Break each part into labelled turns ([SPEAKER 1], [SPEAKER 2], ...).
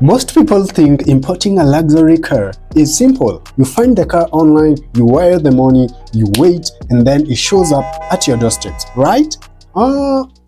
[SPEAKER 1] Most people think importing a luxury car is simple. You find the car online, you wire the money, you wait, and then it shows up at your doorstep, right?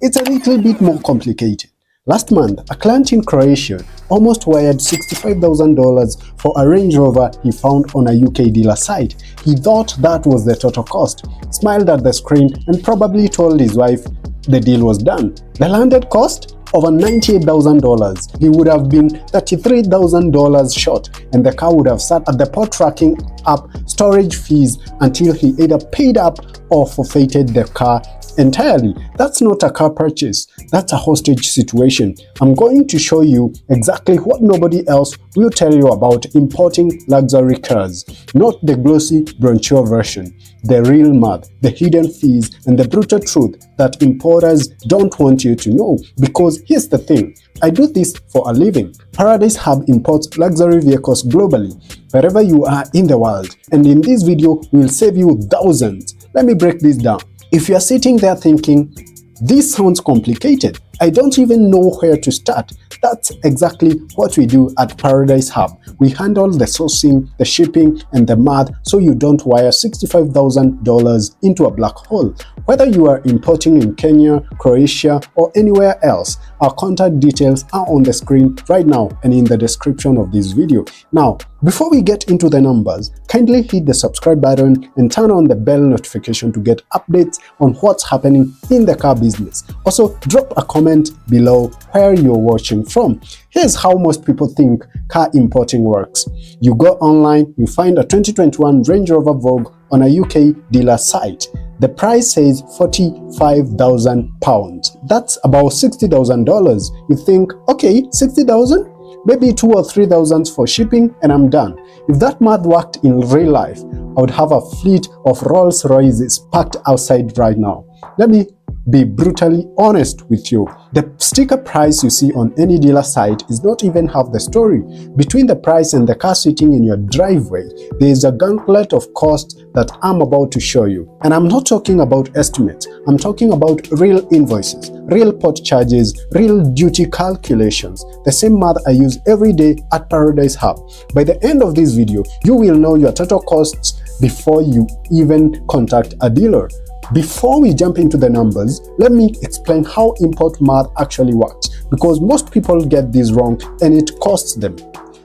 [SPEAKER 1] It's a little bit more complicated. Last month, a client in Croatia almost wired $65,000 for a Range Rover he found on a UK dealer site. He thought that was the total cost, smiled at the screen, and probably told his wife the deal was done. The landed cost? Over $98,000. He would have been $33,000 short, and the car would have sat at the port tracking up storage fees until he either paid up or forfeited the car entirely. That's not a car purchase, that's a hostage situation. I'm going to show you exactly what nobody else will tell you about importing luxury cars. Not the glossy brochure version, the real math, the hidden fees, and the brutal truth that importers don't want you to know. Because here's the thing, I do this for a living. Paradise Hub imports luxury vehicles globally, wherever you are in the world, and in this video we'll save you thousands. Let me break this down. If you're sitting there thinking, this sounds complicated, I don't even know where to start, that's exactly what we do at Paradise Hub. We handle the sourcing, the shipping, and the math so you don't wire $65,000 into a black hole. Whether you are importing in Kenya, Croatia, or anywhere else, our contact details are on the screen right now and in the description of this video. Now, before we get into the numbers, kindly hit the subscribe button and turn on the bell notification to get updates on what's happening in the car business. Also, drop a comment below where you're watching from. Here's how most people think car importing works. You go online, you find a 2021 Range Rover Vogue on a UK dealer site. The price says £45,000. That's about $60,000. You think, okay, 60,000? Maybe 2 or 3,000 for shipping and I'm done. If that math worked in real life, I would have a fleet of Rolls Royces parked outside right now. Let me be brutally honest with you. The sticker price you see on any dealer site is not even half the story. Between the price and the car sitting in your driveway, there is a gauntlet of costs that I'm about to show you. And I'm not talking about estimates, I'm talking about real invoices, real port charges, real duty calculations, the same math I use every day at Paradise Hub. By the end of this video, you will know your total costs before you even contact a dealer. Before we jump into the numbers, let me explain how import math actually works, because most people get this wrong and it costs them.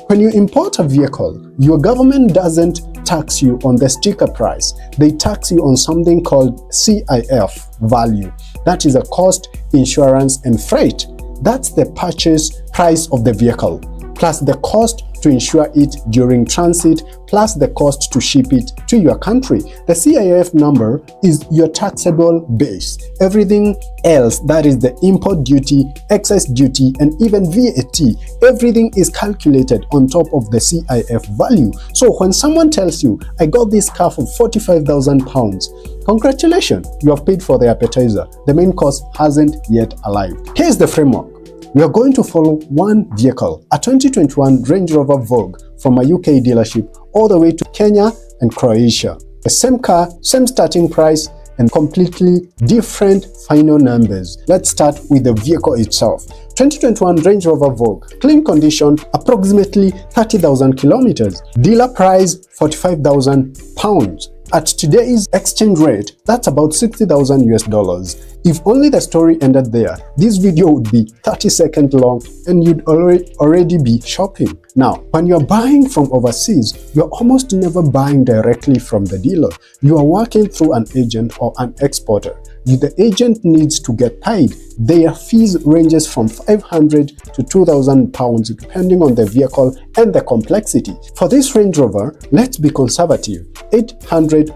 [SPEAKER 1] When you import a vehicle, your government doesn't tax you on the sticker price. They tax you on something called CIF value. That is a cost, insurance, and freight. That's the purchase price of the vehicle, plus the cost to insure it during transit, plus the cost to ship it to your country. The CIF number is your taxable base. Everything else, that is the import duty, excess duty, and even VAT, everything is calculated on top of the CIF value. So when someone tells you, I got this car for £45,000, congratulations, you have paid for the appetizer. The main cost hasn't yet arrived. Here's the framework. We are going to follow one vehicle, a 2021 Range Rover Vogue from a UK dealership all the way to Kenya and Croatia. The same car, same starting price, and completely different final numbers. Let's start with the vehicle itself. 2021 Range Rover Vogue, clean condition, approximately 30,000 kilometers. Dealer price £45,000. At today's exchange rate, that's about 60,000 US dollars. If only the story ended there, this video would be 30 seconds long and you'd already be shopping. Now, when you're buying from overseas, you're almost never buying directly from the dealer. You are working through an agent or an exporter. The agent needs to get paid. Their fees ranges from £500 to £2,000 depending on the vehicle and the complexity. For this Range Rover, let's be conservative, £800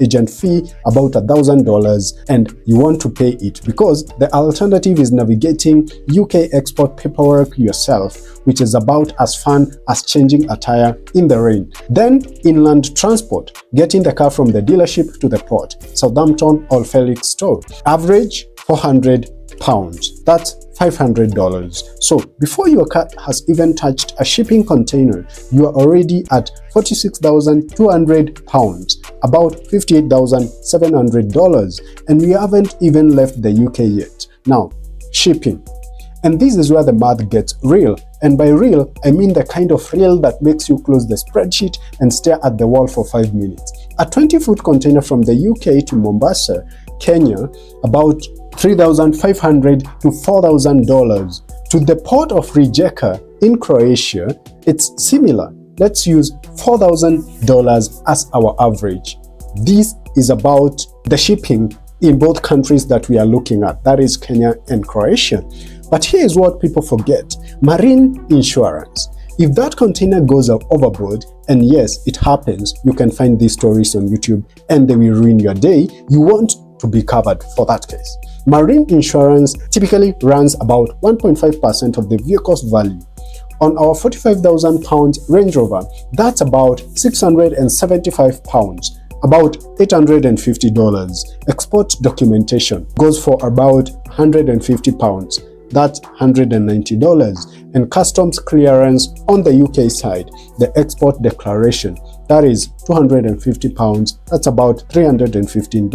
[SPEAKER 1] agent fee, about $1,000, and you want to pay it because the alternative is navigating UK export paperwork yourself, which is about as fun as changing a tire in the rain. Then inland transport, getting the car from the dealership to the port, Southampton or Felix store, average £400. That's $500. So before your car has even touched a shipping container, you are already at £46,200, about $58,700, and we haven't even left the UK yet. Now, shipping. And this is where the math gets real. And by real, I mean the kind of real that makes you close the spreadsheet and stare at the wall for 5 minutes. A 20-foot container from the UK to Mombasa, Kenya, about $3,500 to $4,000. To the port of Rijeka in Croatia, it's similar. Let's use $4,000 as our average. This is about the shipping in both countries that we are looking at, that is Kenya and Croatia. But here is what people forget: marine insurance. If that container goes overboard, and yes, it happens, you can find these stories on YouTube and they will ruin your day, you want to be covered for that case. Marine insurance typically runs about 1.5% of the vehicle's value. On our £45,000 Range Rover, that's about £675, about $850. Export documentation goes for about £150. That's $190. And customs clearance on the UK side, the export declaration, that is £250. That's about $315.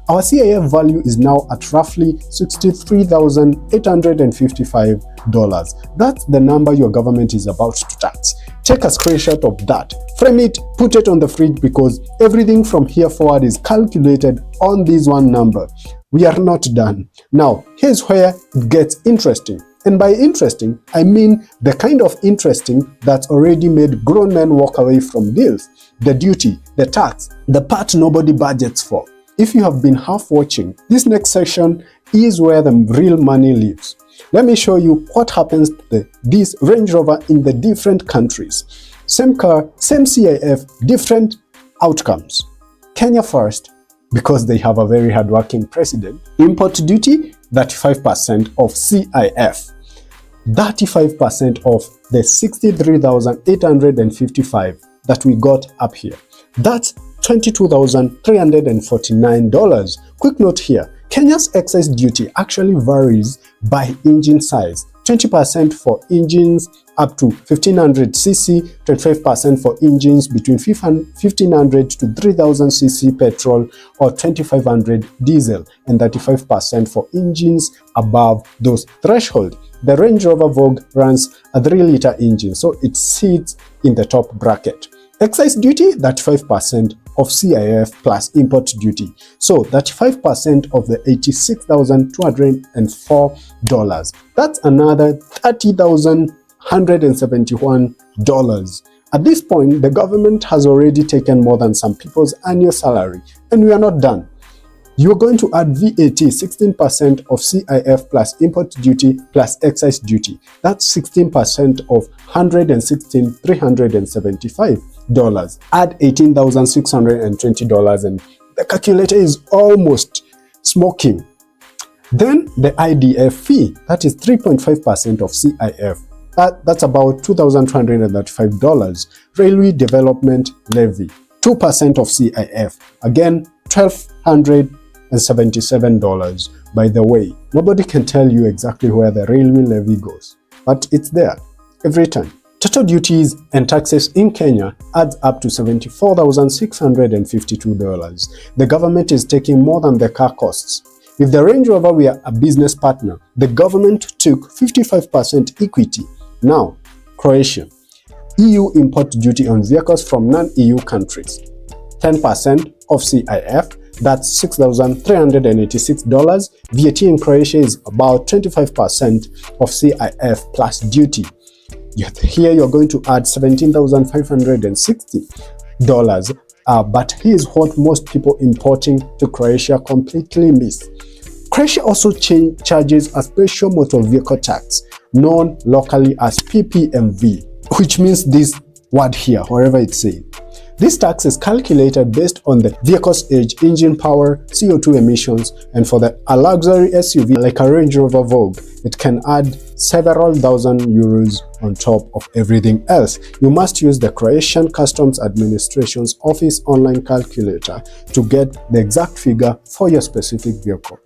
[SPEAKER 1] Our CIF value is now at roughly $63,855. That's the number your government is about to tax. Take a screenshot of that, frame it, put it on the fridge, because everything from here forward is calculated on this one number. We are not done. Now, here's where it gets interesting. And by interesting, I mean the kind of interesting that's already made grown men walk away from deals. The duty, the tax, the part nobody budgets for. If you have been half watching, this next section is where the real money lives. Let me show you what happens to this Range Rover in the different countries. Same car, same CIF, different outcomes. Kenya first, because they have a very hardworking president. Import duty, 35% of CIF. 35% of the 63,855 that we got up here. That's $22,349. Quick note here, Kenya's excise duty actually varies by engine size. 20% for engines up to 1500cc, 25% for engines between 1500 to 3000cc petrol or 2500 diesel, and 35% for engines above those threshold. The Range Rover Vogue runs a 3-liter engine, so it sits in the top bracket. Excise duty, 35% of CIF plus import duty. So 35% of the $86,204. That's another $30,171. At this point, the government has already taken more than some people's annual salary, and we are not done. You're going to add VAT, 16% of CIF plus import duty plus excise duty. That's 16% of $116,375. Add $18,620, and the calculator is almost smoking. Then the IDF fee, that is 3.5% of CIF. That's about $2,235. Railway Development Levy, 2% of CIF. Again, $1,277. By the way, nobody can tell you exactly where the railway levy goes, but it's there every time. Total duties and taxes in Kenya adds up to $74,652. The government is taking more than the car costs. If the Range Rover were a business partner, the government took 55% equity. Now, Croatia. EU import duty on vehicles from non-EU countries. 10% of CIF, that's $6,386. VAT in Croatia is about 25% of CIF plus duty. Here you're going to add $17,560. But here's what most people importing to Croatia completely miss. Croatia also charges a special motor vehicle tax, known locally as PPMV, which means this word here, wherever it's said. This tax is calculated based on the vehicle's age, engine power, CO2 emissions, and for a luxury SUV like a Range Rover Vogue, it can add several thousand euros on top of everything else. You must use the Croatian Customs Administration's office online calculator to get the exact figure for your specific vehicle.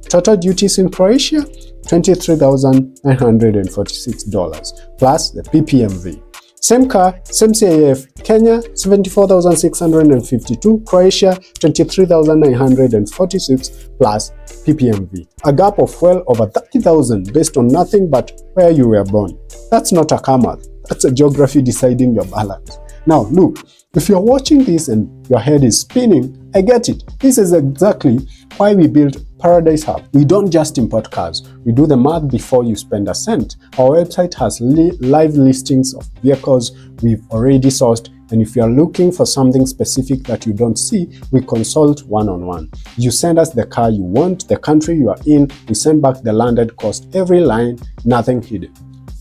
[SPEAKER 1] Total duties in Croatia, $23,946 plus the PPMV. Same car, same CAF. Kenya 74,652, Croatia 23,946 plus PPMV. A gap of well over 30,000 based on nothing but where you were born. That's not a car math, that's a geography deciding your balance. Now look, if you're watching this and your head is spinning, I get it. This is exactly why we built Paradise Hub. We don't just import cars, we do the math before you spend a cent. Our website has live listings of vehicles we've already sourced, and if you're looking for something specific that you don't see, we consult one-on-one. You send us the car you want, the country you are in, we send back the landed cost, every line, nothing hidden.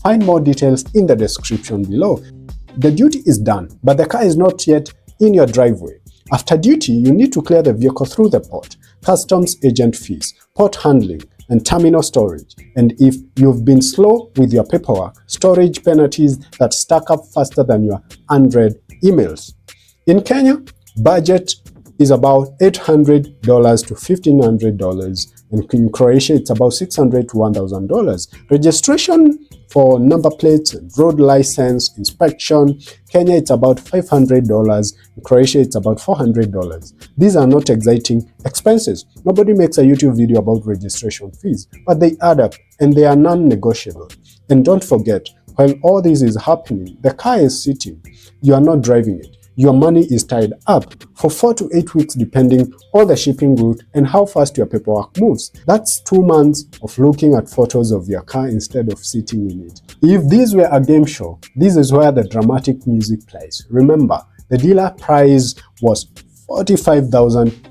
[SPEAKER 1] Find more details in the description below. The duty is done, but the car is not yet in your driveway. After duty, you need to clear the vehicle through the port, customs agent fees, port handling, and terminal storage. And if you've been slow with your paperwork, storage penalties that stack up faster than your unread emails. In Kenya, budget is about $800 to $1,500, and in Croatia it's about $600 to $1,000. Registration for number plates and road license inspection, Kenya it's about $500, in Croatia it's about $400. These are not exciting expenses. Nobody makes a YouTube video about registration fees, but they add up and they are non-negotiable. And don't forget, while all this is happening, the car is sitting. You are not driving it. Your money is tied up for 4 to 8 weeks depending on the shipping route and how fast your paperwork moves. That's 2 months of looking at photos of your car instead of sitting in it. If this were a game show, this is where the dramatic music plays. Remember, the dealer price was £45,000.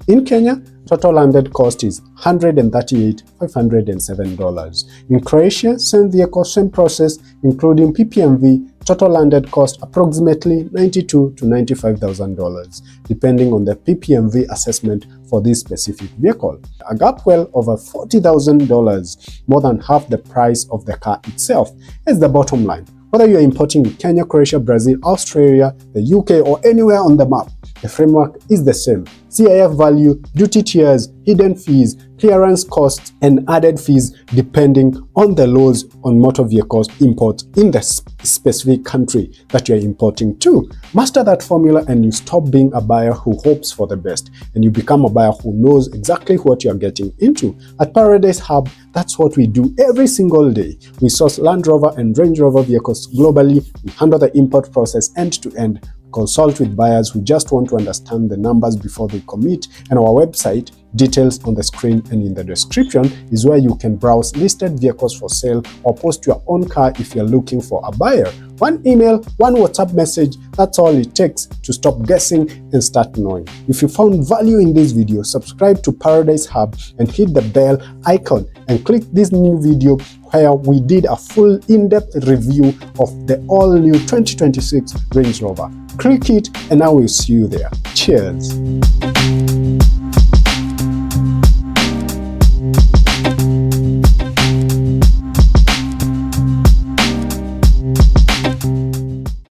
[SPEAKER 1] In Kenya, total landed cost is $138,507. In Croatia, same vehicle, same process, including PPMV, total landed cost approximately $92,000 to $95,000, depending on the PPMV assessment for this specific vehicle. A gap well over $40,000, more than half the price of the car itself, is the bottom line. Whether you're importing in Kenya, Croatia, Brazil, Australia, the UK, or anywhere on the map, the framework is the same. CIF value, duty tiers, hidden fees, clearance costs, and added fees depending on the laws on motor vehicles import in the specific country that you're importing to. Master that formula and you stop being a buyer who hopes for the best, and you become a buyer who knows exactly what you're getting into. At Paradise Hub, that's what we do every single day. We source Land Rover and Range Rover vehicles globally. We handle the import process end to end. Consult with buyers who just want to understand the numbers before they commit, and our website, details on the screen and in the description, is where you can browse listed vehicles for sale or post your own car if you're looking for a buyer. One email, one WhatsApp message, that's all it takes to stop guessing and start knowing. If you found value in this video, subscribe to Paradise Hub and hit the bell icon and click this new video where we did a full in-depth review of the all-new 2026 Range Rover. Click it and I will see you there. Cheers!